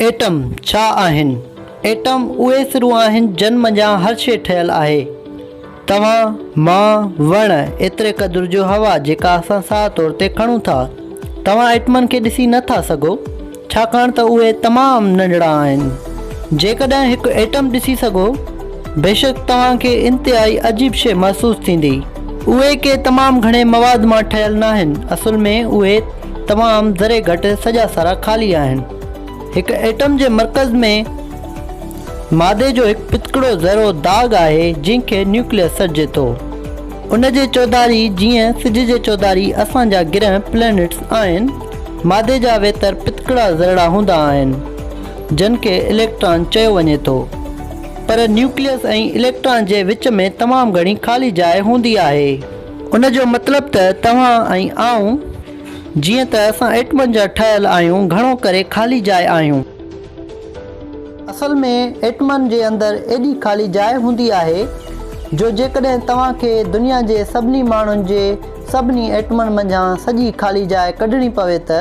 Atom छा आहिनि? Atom उहे सिरूं आहिनि जिन मंझां हर शइ ठहियलु आहे। तव्हां, मां, वण, एतिरे क़दुरु जो हवा जेका असां साह तौर ते खणूं था, तव्हां एटमनि खे ॾिसी नथा सघो छाकाणि त उहे तमामु नंढड़ा आहिनि। जेकॾहिं हिकु एटम ॾिसी सघो, बेशक तव्हांखे इंतिहाई अजीब शइ महसूसु थींदी। उहे के तमामु घणे मवाद मां ठहियलु न आहिनि, असुल में उहे तमामु ज़रे घटि सॼा सारा ख़ाली आहिनि। हिकु एटम जे मर्कज़ में मादे जो हिकु पितकड़ो ज़रो दाग़ आहे जंहिंखे न्यूक्लियस सॾिजे थो। उन जे चौधारी जीअं सिज जे चौधारी असांजा ग्रह प्लैनेट्स आहिनि, मादे जा वेतर पितकड़ा ज़रड़ा हूंदा आहिनि जिन खे इलेक्ट्रॉन चयो वञे थो। पर न्यूक्लियस ऐं इलेक्ट्रॉन जे विच में तमामु घणी ख़ाली जाइ हूंदी आहे। उन जो मतिलबु त तव्हां ऐं आऊं जीअं त असां एटमनि जा ठहियलु आहियूं, घणो करे ख़ाली जाइ आहियूं। असल में एटमनि जे अंदरि एॾी ख़ाली जाइ हूंदी आहे जो जेकॾहिं तव्हांखे दुनिया जे सभिनी माण्हुनि जे सभिनी एटमनि मंझां सॼी ख़ाली जाइ कढणी पवे त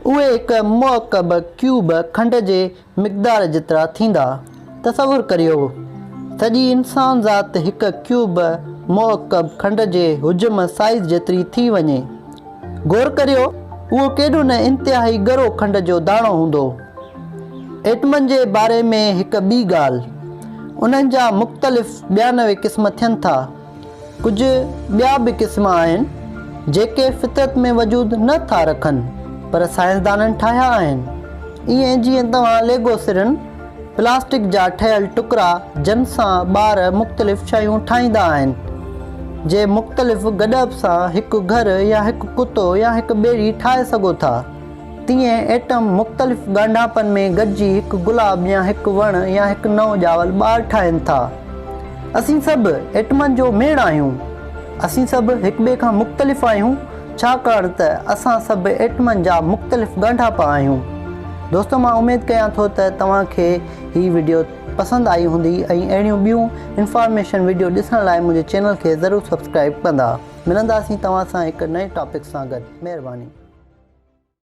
उहे हिकु मुअक्कब क्यूब खंड जे मिक़दार जेतिरा थींदा। तसवुरु करियो, सॼी इंसान ज़ात हिकु क्यूब मुअक्कब खंड जे हुजम साइज़ जेतिरी थी वञे। गौर करियो, उहो केॾो न इंतिहाई ॻरो खंड जो दाणो हूंदो। एटमनि जे बारे में हिकु ॿी ॻाल्हि, उन्हनि जा मुख़्तलिफ़ 92 क़िस्म थियनि था। कुझु ॿिया बि क़िस्म आहिनि जेके फितरत में वजूद नथा रखनि पर साइंसदाननि ठाहिया आहिनि। ईअं जीअं तव्हां लेगो सिरनि प्लास्टिक जा ठहियल टुकड़ा जिन सां ॿार मुख़्तलिफ़ शयूं ठाहींदा आहिनि, जे मुख़्तलिफ़ गॾब सां हिकु घर या हिकु कुतो या हिकु ॿेड़ी ठाहे सघो था, तीअं एटम मुख़्तलिफ़ ॻंढापनि में गॾिजी हिकु गुलाब या हिकु वण या हिकु नओं ॼावल ॿार ठाहिनि था। असीं सभु एटमनि जो मेड़ आहियूं। असीं सभु हिक ॿिए खां मुख़्तलिफ़ आहियूं छाकाणि त असां सभु एटमनि जा मुख़्तलिफ़ ॻंढापा आहियूं। दोस्तो, मां उमेदु कयां थो त तव्हांखे हीअ वीडियो पसंदि आई हूंदी ऐं अहिड़ियूं ॿियूं इंफॉर्मेशन वीडियो ॾिसण लाइ मुंहिंजे चैनल खे ज़रूरु सब्सक्राइब कंदा। मिलंदासीं तव्हां सां हिकु नए टॉपिक सां गॾु। महिरबानी।